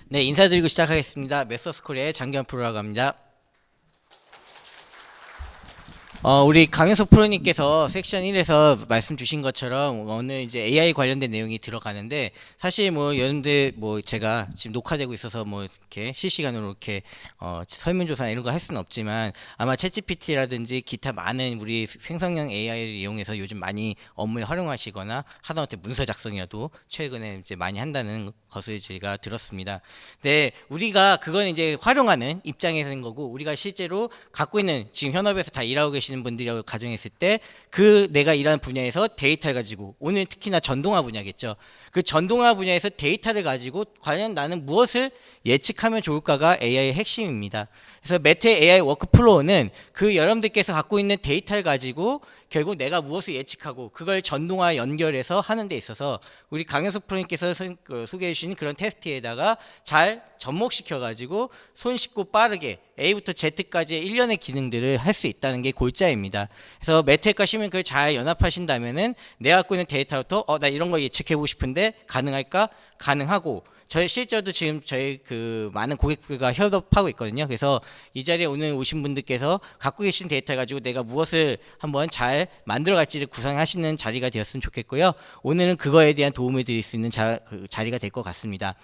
네, 인사드리고 시작하겠습니다. 메서스코리아의 장기환 프로라고 합니다. 우리 강현석 프로님께서 섹션 1에서 말씀 주신 것처럼 오늘 이제 AI 관련된 내용이 들어가는데, 사실 뭐 여러분들 뭐 제가 지금 녹화되고 있어서 뭐 이렇게 실시간으로 이렇게 설문조사 이런 거 할 수는 없지만, 아마 챗GPT라든지 기타 많은 우리 생성형 AI를 이용해서 요즘 많이 업무에 활용하시거나 하다못해 문서 작성이라도 최근에 이제 많이 한다는 것을 제가 들었습니다. 네, 우리가 그건 이제 활용하는 입장에서인 거고, 우리가 실제로 갖고 있는 지금 현업에서 다 일하고 계시는 분들이라고 가정했을 때, 그 내가 일하는 분야에서 데이터를 가지고, 오늘 특히나 전동화 분야겠죠. 그 전동화 분야에서 데이터를 가지고 과연 나는 무엇을 예측하면 좋을까가 AI의 핵심입니다. 그래서 메타의 AI 워크플로우는 그 여러분들께서 갖고 있는 데이터를 가지고 결국 내가 무엇을 예측하고 그걸 전동화 연결해서 하는 데 있어서, 우리 강현석 프로님께서 소개해 주신 그런 테스트에다가 잘 접목시켜 가지고 손쉽고 빠르게 A부터 Z까지의 일련의 기능들을 할 수 있다는 게 골자입니다. 그래서 메테크와 시민크를 잘 연합하신다면은 내가 갖고 있는 데이터부터 나 이런 걸 예측해 보고 싶은데 가능할까? 가능하고, 저희 실제로도 지금 저희 그 많은 고객들과 협업하고 있거든요. 그래서 이 자리에 오늘 오신 분들께서 갖고 계신 데이터 가지고 내가 무엇을 한번 잘 만들어 갈지를 구상하시는 자리가 되었으면 좋겠고요. 오늘은 그거에 대한 도움을 드릴 수 있는 자리가 될 것 같습니다.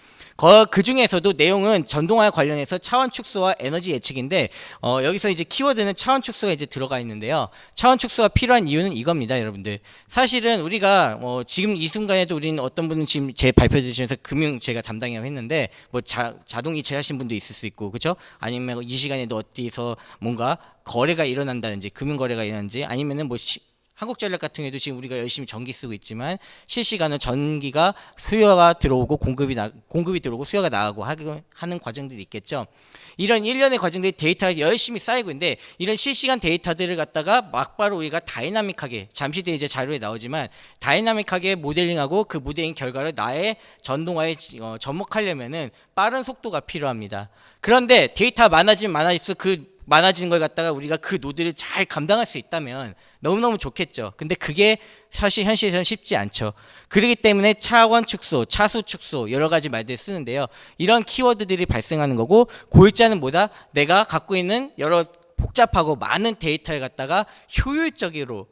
그 중에서도 내용은 전동화 관련해서 차원 축소와 에너지 예측인데, 여기서 이제 키워드는 차원 축소가 이제 들어가 있는데요. 차원 축소가 필요한 이유는 이겁니다, 여러분들. 사실은 우리가 지금 이 순간에도 우리는 어떤 분은 지금 제 발표 들으시면서 금융 제가 담당이라고 했는데, 뭐 자동이체 하신 분도 있을 수 있고, 그렇죠? 아니면 이 시간에도 어디서 뭔가 거래가 일어난다든지, 금융 거래가 일어난지, 아니면은 뭐 한국전력 같은 경우에도 지금 우리가 열심히 전기 쓰고 있지만, 실시간으로 전기가 수요가 들어오고 공급이 들어오고 수요가 나가고 하는 과정들이 있겠죠. 이런 일련의 과정들이 데이터가 열심히 쌓이고 있는데, 이런 실시간 데이터들을 갖다가 막바로 우리가 다이나믹하게, 잠시 뒤에 이제 자료에 나오지만 다이나믹하게 모델링하고 그 모델링 결과를 나의 전동화에 접목하려면은 빠른 속도가 필요합니다. 그런데 데이터가 많아지면 많아질수록 많아지는 걸 갖다가 우리가 그 노드를 잘 감당할 수 있다면 너무너무 좋겠죠. 근데 그게 사실 현실에서는 쉽지 않죠. 그렇기 때문에 차원 축소, 차수 축소 여러 가지 말들 쓰는데요. 이런 키워드들이 발생하는 거고, 골자는 뭐다? 내가 갖고 있는 여러 복잡하고 많은 데이터를 갖다가 효율적으로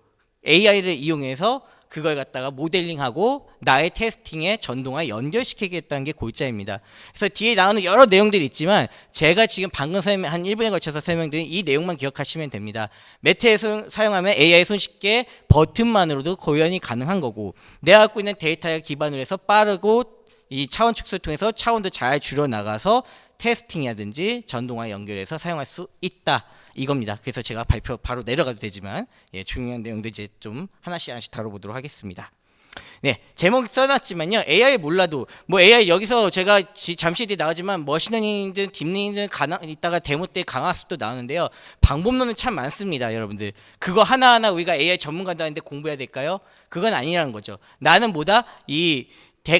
AI를 이용해서 그걸 갖다가 모델링하고 나의 테스팅에 전동화 연결시키겠다는 게 골자입니다. 그래서 뒤에 나오는 여러 내용들이 있지만, 제가 지금 방금 한 1분에 걸쳐서 설명드린 이 내용만 기억하시면 됩니다. 매트에 사용하면 AI 손쉽게 버튼만으로도 고연히 가능한 거고, 내가 갖고 있는 데이터에 기반으로 해서 빠르고 이 차원 축소를 통해서 차원도 잘 줄여나가서 테스팅이라든지 전동화 연결해서 사용할 수 있다, 이겁니다. 그래서 제가 발표 바로 내려가도 되지만, 중요한 내용도 이제 좀 하나씩 다뤄보도록 하겠습니다. 네, 제목 써놨지만요, AI 몰라도 뭐 AI 여기서 제가 잠시 뒤에 나오지만 머신러닝이든 딥러닝이든 이따가 데모 때 강화학습도 나오는데요, 방법론은 참 많습니다, 여러분들. 그거 하나하나 우리가 AI 전문가도 하는데 공부해야 될까요? 그건 아니라는 거죠. 나는 뭐다?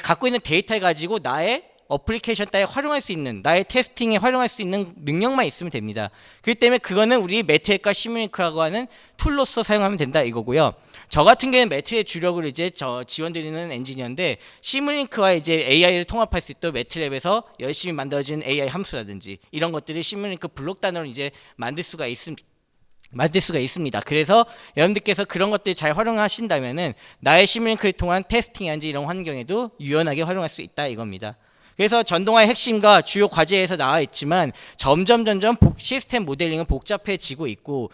갖고 있는 데이터를 가지고 나의 어플리케이션 따위 활용할 수 있는, 나의 테스팅에 활용할 수 있는 능력만 있으면 됩니다. 그렇기 때문에 그거는 우리 매트릭과 시뮬링크라고 하는 툴로서 사용하면 된다, 이거고요. 저 같은 경우는 매트릭의 주력을 이제 지원드리는 엔지니어인데, 시뮬링크와 이제 AI를 통합할 수 있도록 매트랩에서 열심히 만들어진 AI 함수라든지 이런 것들을 시뮬링크 블록 단어로 이제 만들 수가 있습니다. 그래서 여러분들께서 그런 것들 잘 활용하신다면은 나의 시뮬링크를 통한 테스팅이라든지 이런 환경에도 유연하게 활용할 수 있다, 이겁니다. 그래서 전동화의 핵심과 주요 과제에서 나와 있지만, 점점 시스템 모델링은 복잡해지고 있고,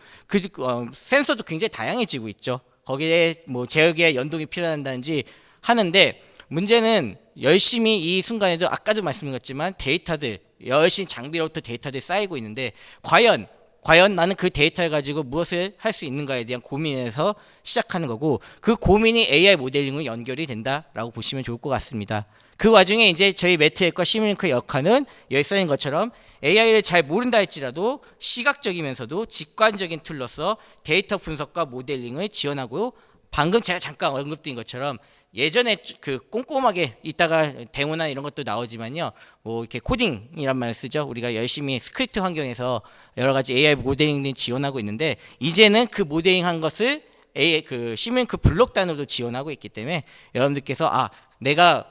센서도 굉장히 다양해지고 있죠. 거기에 뭐 제어기의 연동이 필요하다든지 하는데, 문제는 열심히 이 순간에도 아까도 말씀드렸지만 데이터들 열심히 장비로부터 데이터들이 쌓이고 있는데, 과연 나는 그 데이터를 가지고 무엇을 할 수 있는가에 대한 고민에서 시작하는 거고, 그 고민이 AI 모델링으로 연결이 된다라고 보시면 좋을 것 같습니다. 그 와중에 이제 저희 매트앱과 시뮬링크의 역할은 여기 써있는 것처럼 AI를 잘 모른다 할지라도 시각적이면서도 직관적인 툴로서 데이터 분석과 모델링을 지원하고, 방금 제가 잠깐 언급드린 것처럼 예전에 그 꼼꼼하게 이따가 데모나 이런 것도 나오지만요, 뭐 이렇게 코딩이란 말을 쓰죠. 우리가 열심히 스크립트 환경에서 여러 가지 AI 모델링을 지원하고 있는데, 이제는 그 모델링한 것을 그 시뮬링크 블록 단으로도 지원하고 있기 때문에 여러분들께서 내가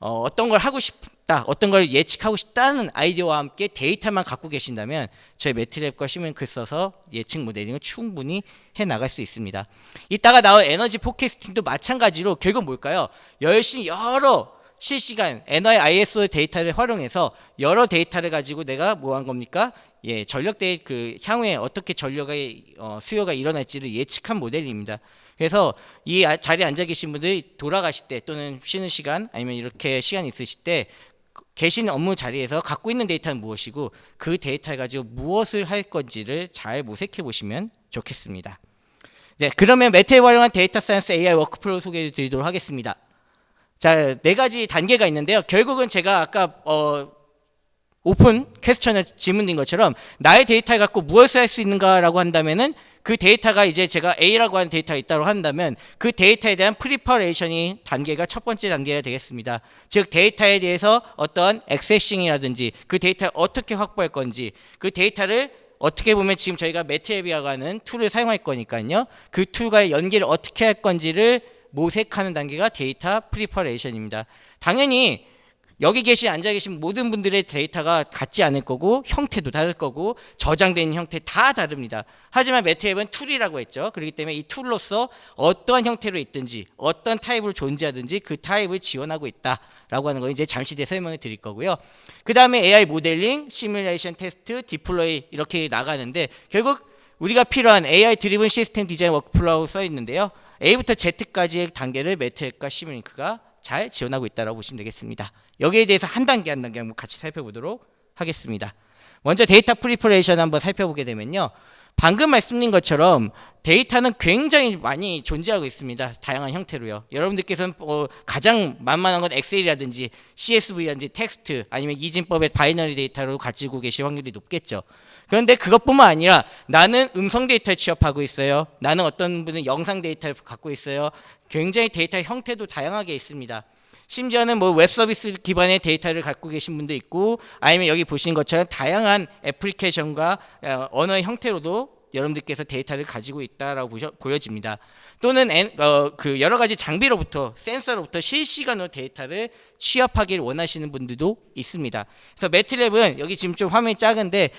어떤 걸 하고 싶다 싶다, 어떤 걸 예측하고 싶다는 아이디어와 함께 데이터만 갖고 계신다면 저희 매트랩과 시뮬링크를 써서 예측 모델링을 충분히 해나갈 수 있습니다. 이따가 나올 에너지 포캐스팅도 마찬가지로 결국 뭘까요? 열심히 여러 실시간 NIISO 데이터를 활용해서 여러 데이터를 가지고 내가 뭐 한 겁니까? 예, 전력 그 향후에 어떻게 전력의 수요가 일어날지를 예측한 모델입니다. 그래서 이 자리에 앉아 계신 분들이 돌아가실 때 또는 쉬는 시간 아니면 이렇게 시간 있으실 때 계신 업무 자리에서 갖고 있는 데이터는 무엇이고 그 데이터를 가지고 무엇을 할 건지를 잘 모색해 보시면 좋겠습니다. 네, 그러면 매트랩 활용한 데이터 사이언스 AI 워크플로우 소개를 드리도록 하겠습니다. 자, 4가지 단계가 있는데요. 결국은 제가 아까 오픈 퀘스천에 질문드린 것처럼 나의 데이터를 갖고 무엇을 할 수 있는가라고 한다면은 그 데이터가 이제 제가 A라고 하는 데이터가 있다고 한다면 그 데이터에 대한 프리퍼레이션이 단계가 첫 번째 단계가 되겠습니다. 즉 데이터에 대해서 어떤 액세싱이라든지 그 데이터를 어떻게 확보할 건지 그 데이터를 어떻게 보면 지금 저희가 매트랩이라고 하는 툴을 사용할 거니까요. 그 툴과의 연계를 어떻게 할 건지를 모색하는 단계가 데이터 프리퍼레이션입니다. 당연히 여기 앉아 계신 모든 분들의 데이터가 같지 않을 거고 형태도 다를 거고 저장된 형태 다 다릅니다. 하지만 매트랩은 툴이라고 했죠. 그렇기 때문에 이 툴로서 어떠한 형태로 있든지 어떤 타입으로 존재하든지 그 타입을 지원하고 있다라고 하는 거 이제 잠시 뒤에 설명을 드릴 거고요. 그 다음에 AI 모델링, 시뮬레이션 테스트, 디플로이 이렇게 나가는데 결국 우리가 필요한 AI 드리븐 시스템 디자인 워크플로우 써 있는데요. A부터 Z까지의 단계를 매트랩과 시뮬링크가 잘 지원하고 있다고 보시면 되겠습니다. 여기에 대해서 한 단계 한번 같이 살펴보도록 하겠습니다. 먼저 데이터 프리퍼레이션 한번 살펴보게 되면요. 방금 말씀드린 것처럼 데이터는 굉장히 많이 존재하고 있습니다. 다양한 형태로요. 여러분들께서는 가장 만만한 건 엑셀이라든지 CSV라든지 텍스트 아니면 이진법의 바이너리 데이터로 가지고 계실 확률이 높겠죠. 그런데 그것뿐만 아니라 나는 음성 데이터를 취합하고 있어요. 나는 어떤 분은 영상 데이터를 갖고 있어요. 굉장히 데이터 형태도 다양하게 있습니다. 심지어는 뭐 웹 서비스 기반의 데이터를 갖고 계신 분도 있고 아니면 여기 보신 것처럼 다양한 애플리케이션과 언어의 형태로도 여러분들께서 데이터를 가지고 있다라고 보여집니다. 또는 그 여러 가지 장비로부터 센서로부터 실시간으로 데이터를 취합하기를 원하시는 분들도 있습니다. 그래서 매트랩은 여기 지금 좀 화면이 작은데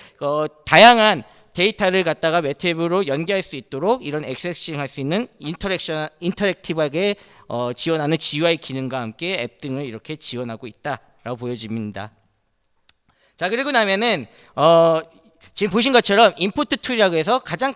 다양한 데이터를 갖다가 매트랩으로 연계할 수 있도록 이런 액세싱 할 수 있는 인터랙티브하게 지원하는 GUI 기능과 함께 앱 등을 이렇게 지원하고 있다라고 보여집니다. 자, 그리고 나면은 지금 보신 것처럼 인풋 툴이라고 해서 가장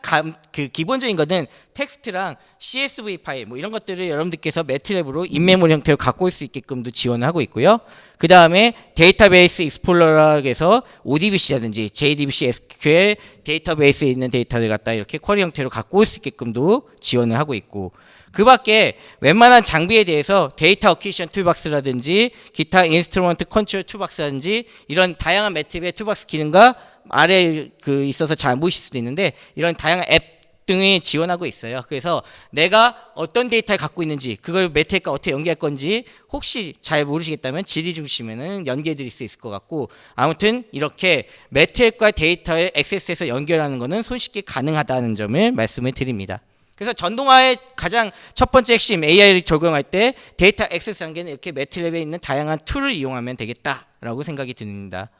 기본적인 것은 텍스트랑 CSV 파일 뭐 이런 것들을 여러분들께서 매트랩으로 인메모리 형태로 갖고 올 수 있게끔도 지원하고 있고요. 그 다음에 데이터베이스 익스플로러라고 해서 ODBC라든지 JDBC, SQL 데이터베이스에 있는 데이터를 갖다 이렇게 쿼리 형태로 갖고 올 수 있게끔도 지원을 하고 있고 그 밖에 웬만한 장비에 대해서 데이터 어퀴션 툴박스라든지 기타 인스트루먼트 컨트롤 툴박스라든지 이런 다양한 매트랩의 툴박스 기능과 아래에 있어서 잘 안 보이실 수도 있는데 이런 다양한 앱 등이 지원하고 있어요. 그래서 내가 어떤 데이터를 갖고 있는지 그걸 매트랩과 어떻게 연계할 건지 혹시 잘 모르시겠다면 질의 중심에는 연계해 드릴 수 있을 것 같고 아무튼 이렇게 매트랩과 데이터를 액세스해서 연결하는 것은 손쉽게 가능하다는 점을 말씀을 드립니다. 그래서 전동화의 가장 첫 번째 핵심 AI를 적용할 때 데이터 액세스 단계는 이렇게 매트랩에 있는 다양한 툴을 이용하면 되겠다라고 생각이 듭니다.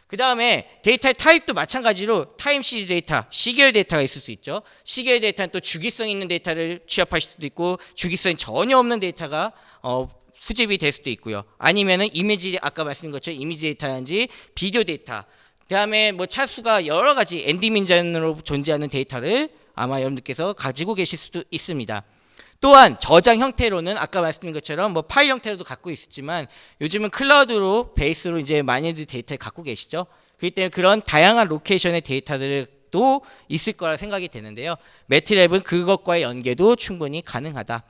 그 다음에 데이터의 타입도 마찬가지로 타임 시리즈 데이터, 시계열 데이터가 있을 수 있죠. 시계열 데이터는 또 주기성 있는 데이터를 취합하실 수도 있고 주기성이 전혀 없는 데이터가 수집이 될 수도 있고요. 아니면은 이미지 아까 말씀드린 것처럼 이미지 데이터인지 비디오 데이터 그 다음에 뭐 차수가 여러 가지 엔디민전으로 존재하는 데이터를 아마 여러분들께서 가지고 계실 수도 있습니다. 또한 저장 형태로는 아까 말씀드린 것처럼 뭐 파일 형태로도 갖고 있었지만 요즘은 클라우드로 베이스로 이제 많이들 데이터를 갖고 계시죠. 그렇기 때문에 그런 다양한 로케이션의 데이터들도 있을 거라 생각이 되는데요. 매트랩은 그것과의 연계도 충분히 가능하다.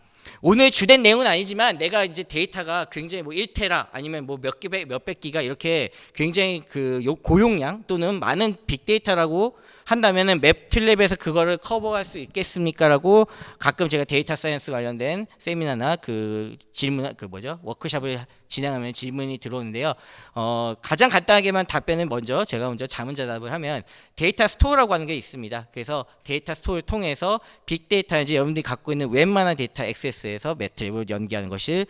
오늘 주된 내용은 아니지만 내가 이제 데이터가 굉장히 뭐 1테라 아니면 뭐 몇백 기가 이렇게 굉장히 고용량 또는 많은 빅데이터라고 한다면은 매트랩에서 그거를 커버할 수 있겠습니까? 라고 가끔 제가 데이터 사이언스 관련된 세미나나 질문, 워크숍을 진행하면 질문이 들어오는데요. 가장 간단하게만 답변은 제가 먼저 자문자답을 하면 데이터 스토어라고 하는 게 있습니다. 그래서 데이터 스토어를 통해서 빅데이터인지 여러분들이 갖고 있는 웬만한 데이터 액세스에서 매트랩으로 연계하는 것이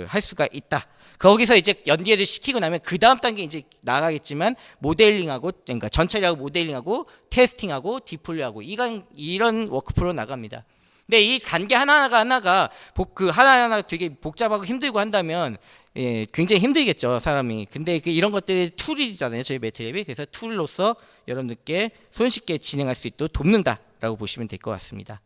할 수가 있다. 거기서 이제 연계를 시키고 나면 그 다음 단계 이제 나가겠지만 모델링하고 그러니까 전처리하고 모델링하고 테스팅하고 디플로이하고 이런 워크플로우 나갑니다. 근데 이 단계 하나가 하나하나 되게 복잡하고 힘들고 한다면 예, 굉장히 힘들겠죠, 사람이. 근데 이런 것들이 툴이잖아요, 저희 매트랩이. 그래서 툴로서 여러분들께 손쉽게 진행할 수 있도록 돕는다라고 보시면 될 것 같습니다.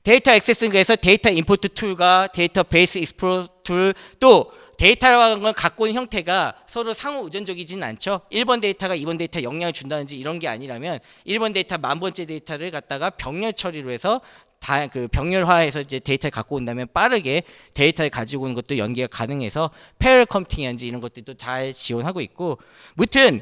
데이터 액세스는 그래서 데이터 임포트 툴과 데이터 베이스 익스플로러 툴, 또 데이터라는 건 갖고 있는 형태가 서로 상호 의존적이지는 않죠. 1번 데이터가 2번 데이터 영향을 준다든지 이런 게 아니라면 1번 데이터 10,000번째 데이터를 갖다가 병렬 처리로 해서 병렬화해서 이제 데이터를 갖고 온다면 빠르게 데이터를 가지고 오는 것도 연계가 가능해서 패럴 컴퓨팅이라든지 이런 것들도 잘 지원하고 있고, 무튼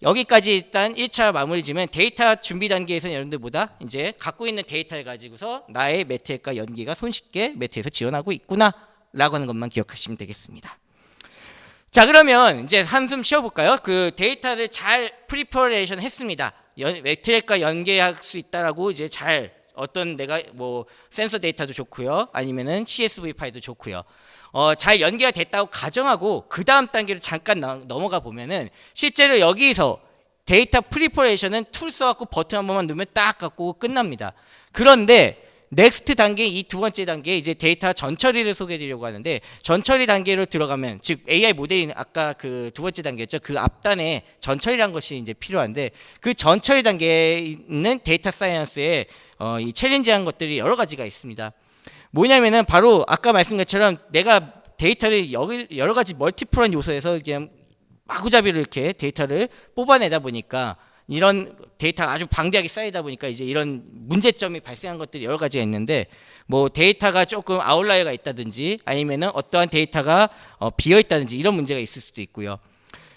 여기까지 일단 1차 마무리 지면 데이터 준비 단계에서는 여러분들보다 이제 갖고 있는 데이터를 가지고서 나의 매트랩과 연계가 손쉽게 매트에서 지원하고 있구나 라고 하는 것만 기억하시면 되겠습니다. 자, 그러면 이제 한숨 쉬어볼까요? 그 데이터를 잘 프리퍼레이션 했습니다. 매트랩과 연계할 수 있다라고 이제 잘 내가 센서 데이터도 좋고요, 아니면은 CSV 파일도 좋고요. 잘 연계가 됐다고 가정하고 그 다음 단계를 잠깐 넘어가 보면은 실제로 여기서 데이터 프리퍼레이션은 툴 써갖고 버튼 한 번만 누르면 딱 갖고 끝납니다. 그런데 넥스트 단계, 이 두 번째 단계 이제 데이터 전처리를 소개해드리려고 하는데, 전처리 단계로 들어가면 즉 AI 모델링 아까 그 두 번째 단계였죠. 그 앞단에 전처리라는 것이 이제 필요한데, 그 전처리 단계는 데이터 사이언스에 이 챌린지한 것들이 여러 가지가 있습니다. 뭐냐면은 바로 아까 말씀드린 것처럼 내가 데이터를 여러 가지 멀티플한 요소에서 그냥 마구잡이로 이렇게 데이터를 뽑아내다 보니까 이런 데이터가 아주 방대하게 쌓이다 보니까 이제 이런 문제점이 발생한 것들이 여러 가지가 있는데, 데이터가 조금 아웃라이어가 있다든지 아니면은 어떠한 데이터가 비어 있다든지 이런 문제가 있을 수도 있고요.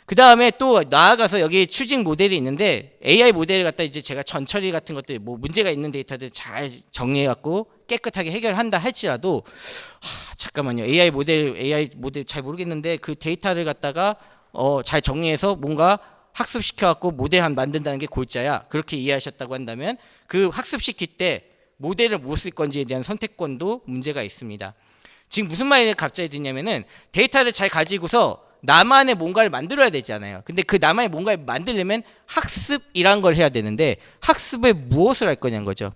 그 다음에 또 나아가서 여기 추진 모델이 있는데, AI 모델을 갖다 이제 제가 전처리 같은 것들 문제가 있는 데이터들 잘 정리해 갖고 깨끗하게 해결한다 할지라도 잠깐만요, AI 모델 잘 모르겠는데 그 데이터를 갖다가 잘 정리해서 뭔가 학습시켜 갖고 모델 만든다는 게 골자야, 그렇게 이해하셨다고 한다면 그 학습시킬 때 모델을 뭐 쓸 건지에 대한 선택권도 문제가 있습니다. 지금 무슨 말이 갑자기 드냐면은 데이터를 잘 가지고서 나만의 뭔가를 만들어야 되잖아요. 근데 그 나만의 뭔가를 만들려면 학습이란 걸 해야 되는데, 학습에 무엇을 할 거냐는 거죠.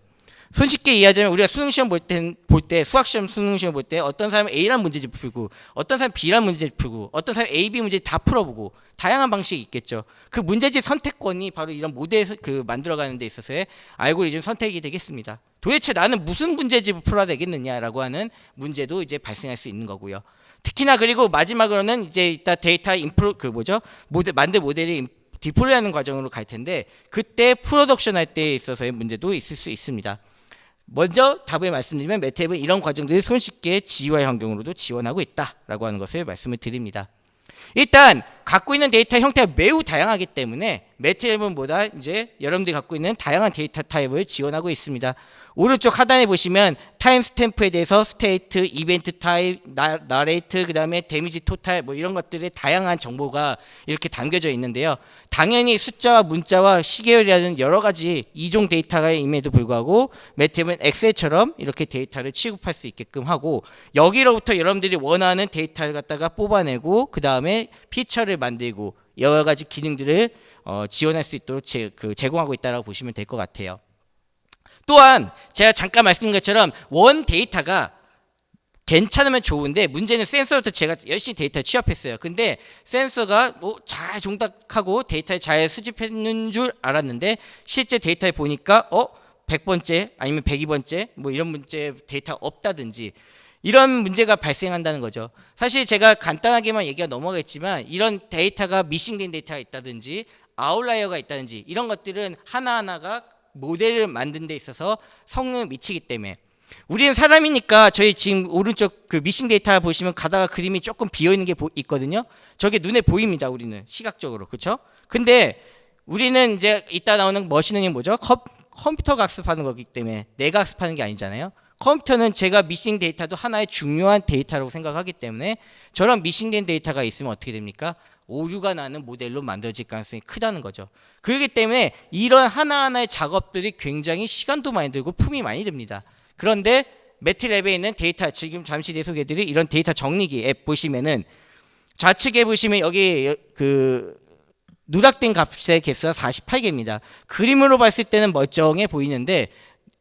손쉽게 이해하자면 우리가 수능시험 볼 때 수학시험 수능시험 볼 때 어떤 사람은 A라는 문제집 풀고 어떤 사람은 B라는 문제집 풀고 어떤 사람은 A, B 문제 다 풀어보고 다양한 방식이 있겠죠. 그 문제집 선택권이 바로 이런 모델 만들어가는 데 있어서의 알고리즘 선택이 되겠습니다. 도대체 나는 무슨 문제집을 풀어야 되겠느냐라고 하는 문제도 이제 발생할 수 있는 거고요. 특히나 그리고 마지막으로는 이제 이따 데이터 만들 모델이 디플로이하는 과정으로 갈 텐데, 그때 프로덕션 할 때에 있어서의 문제도 있을 수 있습니다. 먼저 답을 말씀드리면 매트랩은 이런 과정들을 손쉽게 GUI 환경으로도 지원하고 있다라고 하는 것을 말씀을 드립니다. 일단 갖고 있는 데이터 형태가 매우 다양하기 때문에 매트랩은 보다 이제 여러분들이 갖고 있는 다양한 데이터 타입을 지원하고 있습니다. 오른쪽 하단에 보시면 타임 스탬프에 대해서 스테이트, 이벤트 타입, 나레이트, 그 다음에 데미지 토탈 이런 것들의 다양한 정보가 이렇게 담겨져 있는데요. 당연히 숫자와 문자와 시계열이라는 여러 가지 이종 데이터임에도 불구하고 매트랩은 엑셀처럼 이렇게 데이터를 취급할 수 있게끔 하고, 여기로부터 여러분들이 원하는 데이터를 갖다가 뽑아내고 그 다음에 피처를 만들고 여러 가지 기능들을 지원할 수 있도록 제공하고 있다고 보시면 될 것 같아요. 또한 제가 잠깐 말씀드린 것처럼 원 데이터가 괜찮으면 좋은데, 문제는 센서부터 제가 열심히 데이터를 취합했어요. 근데 센서가 잘 종닥하고 데이터를 잘 수집했는 줄 알았는데 실제 데이터에 보니까 100번째 아니면 102번째 이런 문제 데이터가 없다든지 이런 문제가 발생한다는 거죠. 사실 제가 간단하게만 얘기가 넘어가겠지만 이런 데이터가 미싱된 데이터가 있다든지 아웃라이어가 있다든지 이런 것들은 하나하나가 모델을 만든 데 있어서 성능을 미치기 때문에, 우리는 사람이니까 저희 지금 오른쪽 그 미싱 데이터 보시면 가다가 그림이 조금 비어 있는 게 있거든요. 저게 눈에 보입니다. 우리는 시각적으로, 그렇죠? 근데 우리는 이제 이따 나오는 머신러닝이 뭐죠? 컴퓨터가 학습하는 거기 때문에 내가 학습하는 게 아니잖아요. 컴퓨터는 제가 미싱 데이터도 하나의 중요한 데이터라고 생각하기 때문에 저런 미싱된 데이터가 있으면 어떻게 됩니까? 오류가 나는 모델로 만들어질 가능성이 크다는 거죠. 그렇기 때문에 이런 하나하나의 작업들이 굉장히 시간도 많이 들고 품이 많이 듭니다. 그런데 매트랩에 있는 데이터, 지금 잠시 뒤에 소개해드릴 이런 데이터 정리기 앱 보시면은 좌측에 보시면 여기 그 누락된 값의 개수가 48개입니다. 그림으로 봤을 때는 멀쩡해 보이는데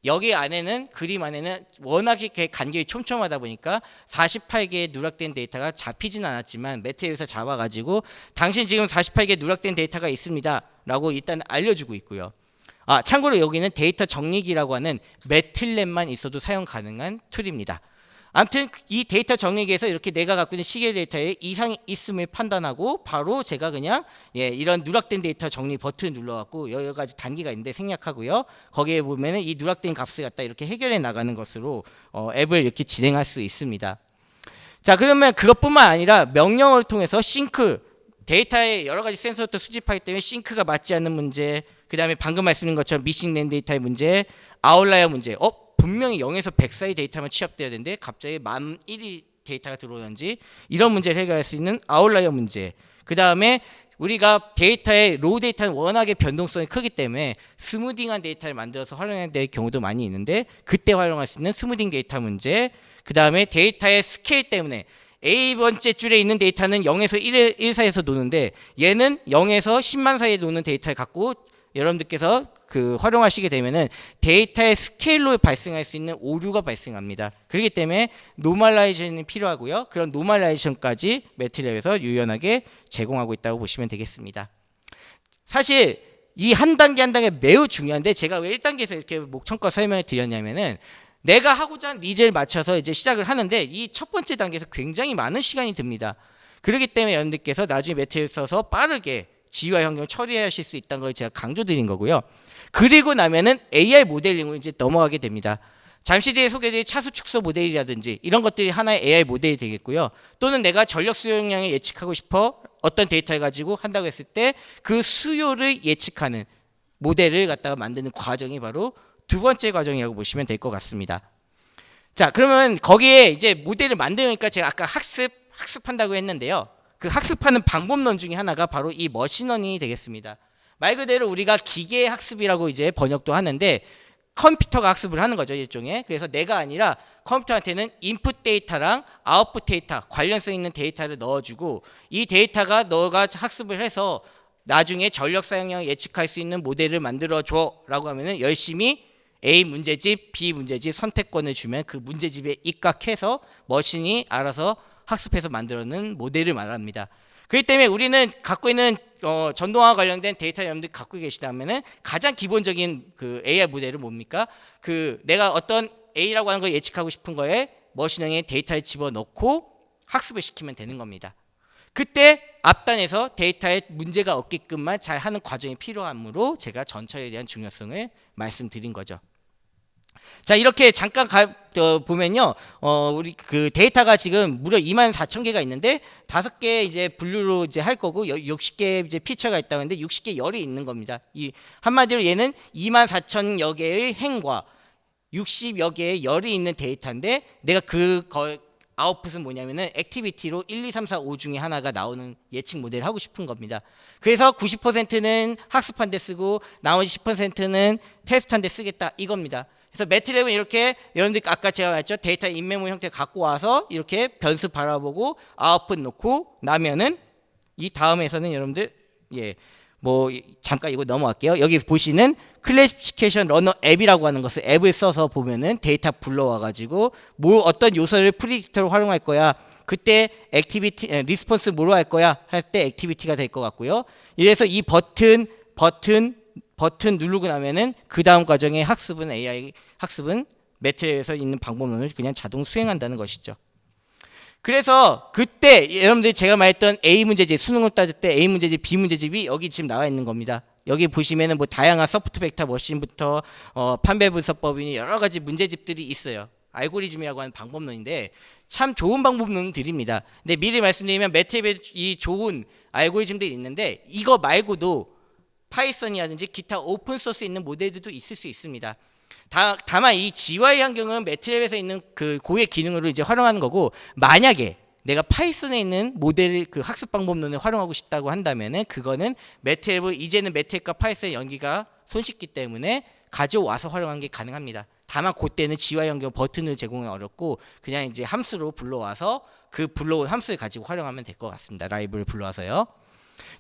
여기 안에는, 그림 안에는 워낙에 간격이 촘촘하다 보니까 48개의 누락된 데이터가 잡히진 않았지만 매트랩에서 잡아가지고 당신 지금 48개 누락된 데이터가 있습니다 라고 일단 알려주고 있고요. 참고로 여기는 데이터 정리기라고 하는 매트랩만 있어도 사용 가능한 툴입니다. 아무튼 이 데이터 정리기에서 이렇게 내가 갖고 있는 시계 데이터에 이상이 있음을 판단하고 바로 제가 그냥 이런 누락된 데이터 정리 버튼을 눌러갖고 여러 가지 단계가 있는데 생략하고요. 거기에 보면은 이 누락된 값을 갖다 이렇게 해결해 나가는 것으로 앱을 이렇게 진행할 수 있습니다. 자, 그러면 그것뿐만 아니라 명령어를 통해서 싱크, 데이터에 여러 가지 센서부터 수집하기 때문에 싱크가 맞지 않는 문제, 그 다음에 방금 말씀드린 것처럼 미싱 랜 데이터의 문제, 아웃라이어 문제, 분명히 0에서 100 사이 데이터만 취합돼야 되는데 갑자기 1001이 데이터가 들어오는지 이런 문제를 해결할 수 있는 아웃라이어 문제, 그 다음에 우리가 데이터의 로우 데이터는 워낙에 변동성이 크기 때문에 스무딩한 데이터를 만들어서 활용해야 될 경우도 많이 있는데 그때 활용할 수 있는 스무딩 데이터 문제, 그 다음에 데이터의 스케일 때문에 A번째 줄에 있는 데이터는 0에서 1 사이에서 노는데 얘는 0에서 10만 사이에 노는 데이터를 갖고 여러분들께서 활용하시게 되면은 데이터의 스케일로 발생할 수 있는 오류가 발생합니다. 그렇기 때문에 노멀라이제이션이 필요하고요. 그런 노멀라이제이션까지 매트랩에서 유연하게 제공하고 있다고 보시면 되겠습니다. 사실 이 한 단계 한 단계 매우 중요한데 제가 왜 1단계에서 이렇게 목청껏 설명을 드렸냐면은 내가 하고자 하는 니즈를 맞춰서 이제 시작을 하는데 이 첫 번째 단계에서 굉장히 많은 시간이 듭니다. 그렇기 때문에 여러분들께서 나중에 매트랩 써서 빠르게 지휘와 환경을 처리하실 수 있다는 걸 제가 강조드린 거고요. 그리고 나면은 AI 모델링으로 이제 넘어가게 됩니다. 잠시 뒤에 소개드릴 차수 축소 모델이라든지 이런 것들이 하나의 AI 모델이 되겠고요. 또는 내가 전력 수용량을 예측하고 싶어 어떤 데이터를 가지고 한다고 했을 때 그 수요를 예측하는 모델을 갖다가 만드는 과정이 바로 두 번째 과정이라고 보시면 될 것 같습니다. 자, 그러면 거기에 이제 모델을 만드니까 제가 아까 학습한다고 했는데요. 그 학습하는 방법론 중에 하나가 바로 이 머신러닝이 되겠습니다. 말 그대로 우리가 기계 학습이라고 이제 번역도 하는데 컴퓨터가 학습을 하는 거죠, 일종의. 그래서 내가 아니라 컴퓨터한테는 인풋 데이터랑 아웃풋 데이터, 관련성 있는 데이터를 넣어주고 이 데이터가 너가 학습을 해서 나중에 전력 사용량을 예측할 수 있는 모델을 만들어줘 라고 하면은 열심히 A 문제집, B 문제집 선택권을 주면 그 문제집에 입각해서 머신이 알아서 학습해서 만들어낸 모델을 말합니다. 그렇기 때문에 우리는 갖고 있는 전동화와 관련된 데이터 여러분들 갖고 계시다면은 가장 기본적인 그 AI 모델은 뭡니까? 내가 어떤 A라고 하는 걸 예측하고 싶은 거에 머신형에 데이터를 집어넣고 학습을 시키면 되는 겁니다. 그때 앞단에서 데이터에 문제가 없게끔만 잘 하는 과정이 필요하므로 제가 전철에 대한 중요성을 말씀드린 거죠. 자, 이렇게 잠깐 보면요, 우리 그 데이터가 지금 무려 24,000개가 있는데 5개 이제 분류로 이제 할 거고 60개 이제 피처가 있다고 하는데 60개 열이 있는 겁니다. 한마디로 얘는 24,000여 개의 행과 60여 개의 열이 있는 데이터인데 내가 아웃풋은 뭐냐면은 액티비티로 1, 2, 3, 4, 5 중에 하나가 나오는 예측 모델을 하고 싶은 겁니다. 그래서 90%는 학습한 데 쓰고 나머지 10%는 테스트한 데 쓰겠다 이겁니다. 그래서 매트랩은 이렇게 여러분들 아까 제가 말했죠, 데이터 인메모 형태 갖고 와서 이렇게 변수 바라보고 아웃풋 놓고 나면은 이 다음에서는 여러분들 잠깐 이거 넘어갈게요. 여기 보시는 클래시피케이션 러너 앱이라고 하는 것을 앱을 써서 보면은 데이터 불러와 가지고 어떤 요소를 프리딕터로 활용할 거야. 그때 액티비티 리스폰스 뭐로 할 거야 할 때 액티비티가 될 것 같고요. 이래서 이 버튼 누르고 나면은 그 다음 과정의 AI 학습은 매트랩에서 있는 방법론을 그냥 자동 수행한다는 것이죠. 그래서 그때 여러분들이 제가 말했던 A 문제집, 수능을 따질 때 A 문제집, B 문제집이 여기 지금 나와 있는 겁니다. 여기 보시면은 다양한 소프트 벡터 머신부터 판별 분석법이니 여러 가지 문제집들이 있어요. 알고리즘이라고 하는 방법론인데 참 좋은 방법론들입니다. 근데 미리 말씀드리면 매트랩에 이 좋은 알고리즘들이 있는데 이거 말고도 파이썬이라든지 기타 오픈소스 있는 모델들도 있을 수 있습니다. 다만 이 GUI 환경은 매트랩에서 있는 그 고유의 기능으로 이제 활용하는 거고, 만약에 내가 파이썬에 있는 모델 학습 방법론을 활용하고 싶다고 한다면은 그거는 이제는 매트랩과 파이썬의 연기가 손쉽기 때문에 가져와서 활용하는 게 가능합니다. 다만 그때는 GUI 환경 버튼을 제공은 어렵고 그냥 이제 함수로 불러와서 그 불러온 함수를 가지고 활용하면 될 것 같습니다. 라이브를 불러와서요.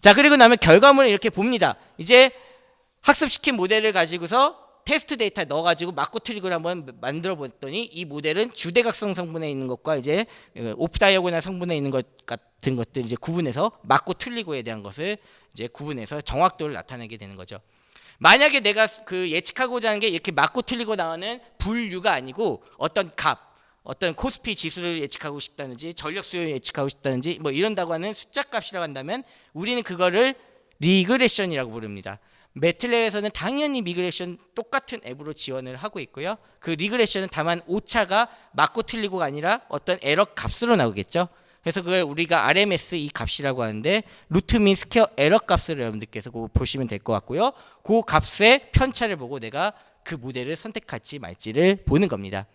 자, 그리고 나면 결과물을 이렇게 봅니다. 이제 학습시킨 모델을 가지고서 테스트 데이터 넣어가지고 맞고 틀리고를 한번 만들어 봤더니 이 모델은 주대각성 성분에 있는 것과 이제 오프 다이아고널 성분에 있는 것 같은 것들 이제 구분해서 맞고 틀리고에 대한 것을 이제 구분해서 정확도를 나타내게 되는 거죠. 만약에 내가 그 예측하고자 하는 게 이렇게 맞고 틀리고 나오는 분류가 아니고 어떤 값, 어떤 코스피 지수를 예측하고 싶다든지 전력 수요를 예측하고 싶다든지 뭐 이런다고 하는 숫자 값이라고 한다면 우리는 그거를 리그레션이라고 부릅니다. 매틀랩에서는 당연히 미그레션 똑같은 앱으로 지원을 하고 있고요. 그 리그레션은 다만 오차가 맞고 틀리고가 아니라 어떤 에러 값으로 나오겠죠. 그래서 그걸 우리가 RMS 이 값이라고 하는데 루트 민 스퀘어 에러 값을 여러분들께서 그거 보시면 될 것 같고요. 그 값의 편차를 보고 내가 그 모델을 선택할지 말지를 보는 겁니다.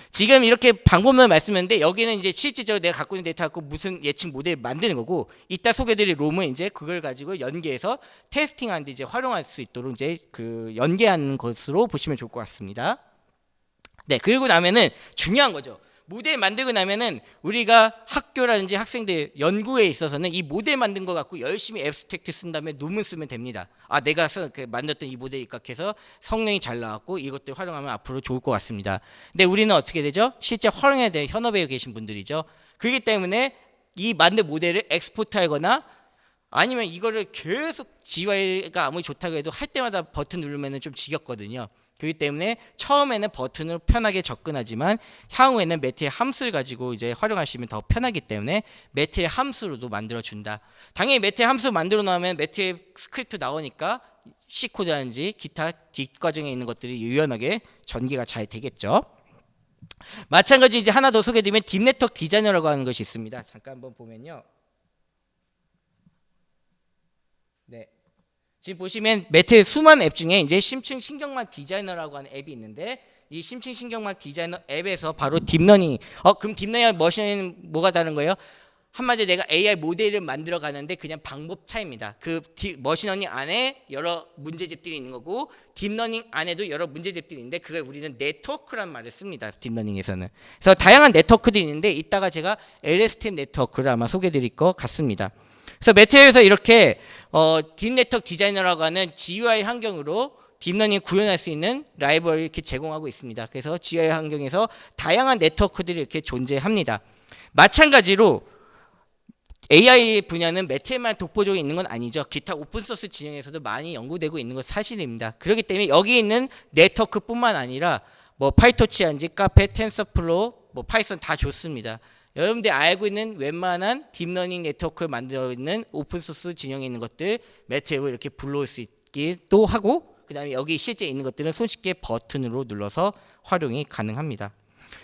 지금 이렇게 방법만 말씀했는데 여기는 이제 실질적으로 내가 갖고 있는 데이터 갖고 무슨 예측 모델을 만드는 거고 이따 소개드릴 롬은 이제 그걸 가지고 연계해서 테스팅하는데 이제 활용할 수 있도록 이제 그 연계하는 것으로 보시면 좋을 것 같습니다. 네, 그리고 나면은 중요한 거죠. 모델 만들고 나면은 우리가 학교라든지 학생들 연구에 있어서는 이 모델 만든 거 갖고 열심히 앱스트랙트 쓴 다음에 논문 쓰면 됩니다. 아, 내가 만들었던 이 모델에 입각해서 성능이 잘 나왔고 이것들 활용하면 앞으로 좋을 것 같습니다. 근데 우리는 어떻게 되죠? 실제 활용해야 될 현업에 계신 분들이죠. 그렇기 때문에 이 만든 모델을 엑스포트하거나 아니면 이거를 계속 GUI가 아무리 좋다고 해도 할 때마다 버튼 누르면 좀 지겹거든요. 그렇기 때문에 처음에는 버튼으로 편하게 접근하지만 향후에는 매트의 함수를 가지고 이제 활용하시면 더 편하기 때문에 매트의 함수로도 만들어준다. 당연히 매트의 함수 만들어 놓으면 매트의 스크립트 나오니까 C코드라든지 기타 뒷과정에 있는 것들이 유연하게 전개가 잘 되겠죠. 마찬가지 이제 하나 더 소개드리면 딥네트워크 디자이너라고 하는 것이 있습니다. 잠깐 한번 보면요. 네. 지금 보시면 매트의 수많은 앱 중에 이제 심층 신경막 디자이너라고 하는 앱이 있는데 이 심층 신경막 디자이너 앱에서 바로 딥러닝 그럼 딥러닝과 머신러닝은 뭐가 다른 거예요? 한마디로 내가 AI 모델을 만들어 가는데 그냥 방법 차이입니다. 그 머신러닝 안에 여러 문제집들이 있는 거고 딥러닝 안에도 여러 문제집들이 있는데 그걸 우리는 네트워크란 말을 씁니다. 딥러닝에서는. 그래서 다양한 네트워크들이 있는데 이따가 제가 LSTM 네트워크를 아마 소개해 드릴 것 같습니다. 그래서 매트에서 이렇게 딥네트워크 디자이너라고 하는 GUI 환경으로 딥러닝을 구현할 수 있는 라이브러리를 이렇게 제공하고 있습니다. 그래서 GUI 환경에서 다양한 네트워크들이 이렇게 존재합니다. 마찬가지로 AI 분야는 매트에만 독보적으로 있는 건 아니죠. 기타 오픈소스 진영에서도 많이 연구되고 있는 건 사실입니다. 그렇기 때문에 여기 있는 네트워크뿐만 아니라 뭐 파이토치한지 카페, 텐서플로우, 뭐 파이썬 다 좋습니다. 여러분들이 알고 있는 웬만한 딥러닝 네트워크를 만들어 있는 오픈소스 진영에 있는 것들 매트앱을 이렇게 불러올 수 있기도 하고 그 다음에 여기 실제 있는 것들은 손쉽게 버튼으로 눌러서 활용이 가능합니다.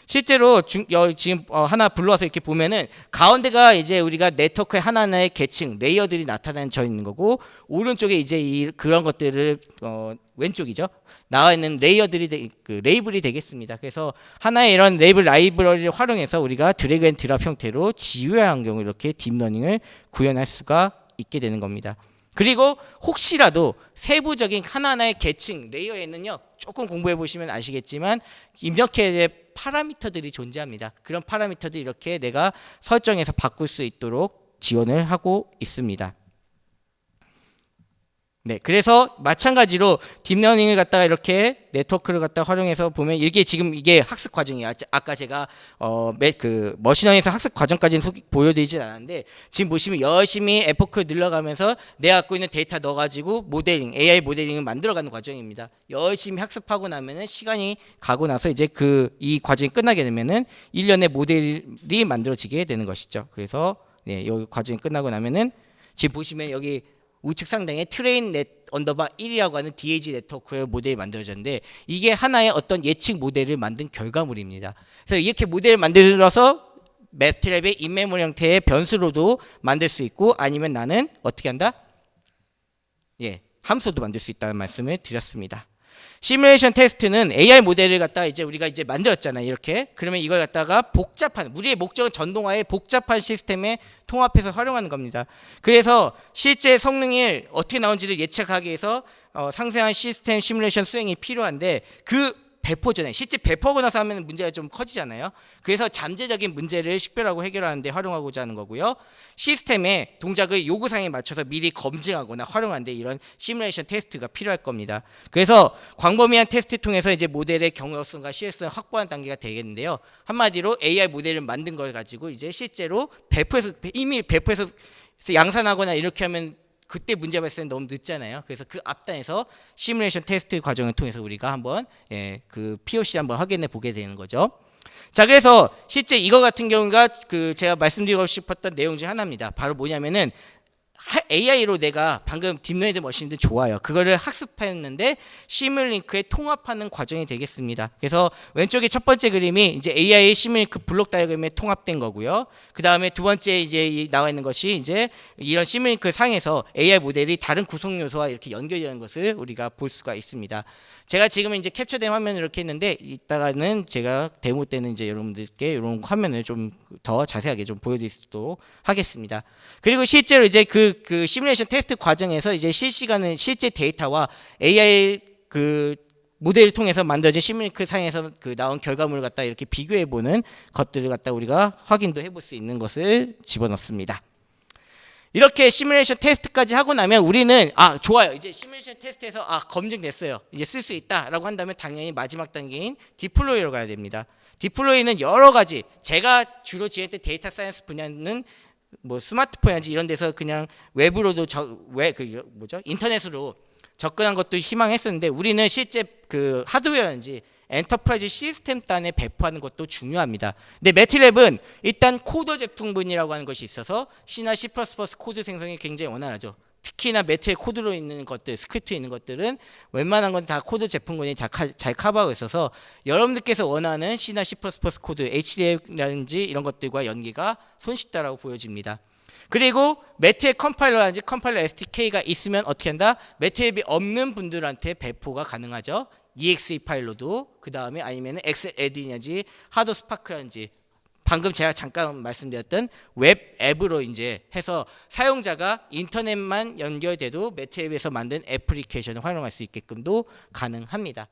실제로 지금 하나 불러와서 이렇게 보면은 가운데가 이제 우리가 네트워크의 하나하나의 계층 레이어들이 나타나져 있는 거고 오른쪽에 이제 그런 것들을 왼쪽이죠 나와 있는 레이어들이 레이블이 되겠습니다. 그래서 하나의 이런 레이블 라이브러리를 활용해서 우리가 드래그 앤 드랍 형태로 GUI 환경을 이렇게 딥러닝을 구현할 수가 있게 되는 겁니다. 그리고 혹시라도 세부적인 하나하나의 계층 레이어에는요 조금 공부해 보시면 아시겠지만 입력해야 될 파라미터들이 존재합니다. 그런 파라미터들 이렇게 내가 설정해서 바꿀 수 있도록 지원을 하고 있습니다. 네, 그래서 마찬가지로 딥러닝을 갖다가 이렇게 네트워크를 갖다 활용해서 보면 이게 지금 이게 학습 과정이에요. 아까 제가 머신러닝에서 학습 과정까지는 보여드리진 않았는데 지금 보시면 열심히 에포크를 늘려가면서 내가 갖고 있는 데이터 넣어가지고 모델링, AI 모델링을 만들어가는 과정입니다. 열심히 학습하고 나면은 시간이 가고 나서 이제 이 과정이 끝나게 되면은 1년의 모델이 만들어지게 되는 것이죠. 그래서 네, 이 과정이 끝나고 나면은 지금 보시면 여기 우측 상단에 트레인 넷 언더바 1이라고 하는 DAG 네트워크의 모델이 만들어졌는데 이게 하나의 어떤 예측 모델을 만든 결과물입니다. 그래서 이렇게 모델을 만들어서 매트랩의 인메모리 형태의 변수로도 만들 수 있고 아니면 나는 어떻게 한다? 예, 함수도 만들 수 있다는 말씀을 드렸습니다. 시뮬레이션 테스트는 AI 모델을 갖다가 이제 우리가 이제 만들었잖아요. 이렇게. 그러면 이걸 갖다가 복잡한, 우리의 목적은 전동화의 복잡한 시스템에 통합해서 활용하는 겁니다. 그래서 실제 성능이 어떻게 나온지를 예측하기 위해서 상세한 시스템 시뮬레이션 수행이 필요한데 그 배포 전에 실제 배포하고 나서 하면 문제가 좀 커지잖아요. 그래서 잠재적인 문제를 식별하고 해결하는 데 활용하고자 하는 거고요. 시스템의 동작의 요구사항에 맞춰서 미리 검증하거나 활용하는 데 이런 시뮬레이션 테스트가 필요할 겁니다. 그래서 광범위한 테스트 통해서 이제 모델의 경로성과 실효성을 확보하는 단계가 되겠는데요. 한마디로 AI 모델을 만든 걸 가지고 이제 실제로 이미 배포해서 양산하거나 이렇게 하면 그때 문제 발생 너무 늦잖아요. 그래서 그 앞단에서 시뮬레이션 테스트 과정을 통해서 우리가 한번 그 POC 한번 확인해 보게 되는 거죠. 자, 그래서 실제 이거 같은 경우가 그 제가 말씀드리고 싶었던 내용 중 하나입니다. 바로 뭐냐면은 AI로 내가 방금 딥러닝 머신들 좋아요. 그거를 학습했는데 시뮬링크에 통합하는 과정이 되겠습니다. 그래서 왼쪽에 첫 번째 그림이 이제 AI 시뮬링크 블록 다이어그램에 통합된 거고요. 그 다음에 두 번째 이제 나와 있는 것이 이제 이런 시뮬링크 상에서 AI 모델이 다른 구성 요소와 이렇게 연결되는 것을 우리가 볼 수가 있습니다. 제가 지금 이제 캡처된 화면을 이렇게 했는데 이따가는 제가 데모 때는 이제 여러분들께 이런 화면을 좀 더 자세하게 좀 보여드릴 수 있도록 하겠습니다. 그리고 실제로 이제 그 시뮬레이션 테스트 과정에서 이제 실시간은 실제 데이터와 AI 그 모델을 통해서 만들어진 시뮬링크 상에서 그 나온 결과물을 갖다 이렇게 비교해 보는 것들을 갖다 우리가 확인도 해볼 수 있는 것을 집어넣습니다. 이렇게 시뮬레이션 테스트까지 하고 나면 우리는 좋아요. 이제 시뮬레이션 테스트에서 검증됐어요. 이제 쓸 수 있다라고 한다면 당연히 마지막 단계인 디플로이로 가야 됩니다. 디플로이는 여러 가지 제가 주로 지냈던 데이터 사이언스 분야는 뭐 스마트폰이라든지 이런 데서 그냥 외부로도 인터넷으로 접근한 것도 희망했었는데 우리는 실제 그 하드웨어라든지 엔터프라이즈 시스템 단에 배포하는 것도 중요합니다. 근데 매트랩은 일단 코더 제품군이라고 하는 것이 있어서 C나 C++ 코드 생성이 굉장히 원활하죠. 특히나 매트랩 코드로 있는 것들, 스크립트에 있는 것들은 웬만한 건 다 코드 제품군이 잘 커버하고 있어서 여러분들께서 원하는 C나 C++ 코드, HDF라든지 이런 것들과 연계가 손쉽다라고 보여집니다. 그리고 매트랩 컴파일러라든지 컴파일러 SDK가 있으면 어떻게 한다? 매트랩이 없는 분들한테 배포가 가능하죠. EXE 파일로도 그 다음에 아니면 엑셀에디냐지 하드 스파크라든지 방금 제가 잠깐 말씀드렸던 웹 앱으로 이제 해서 사용자가 인터넷만 연결돼도 매트랩에서 만든 애플리케이션을 활용할 수 있게끔도 가능합니다.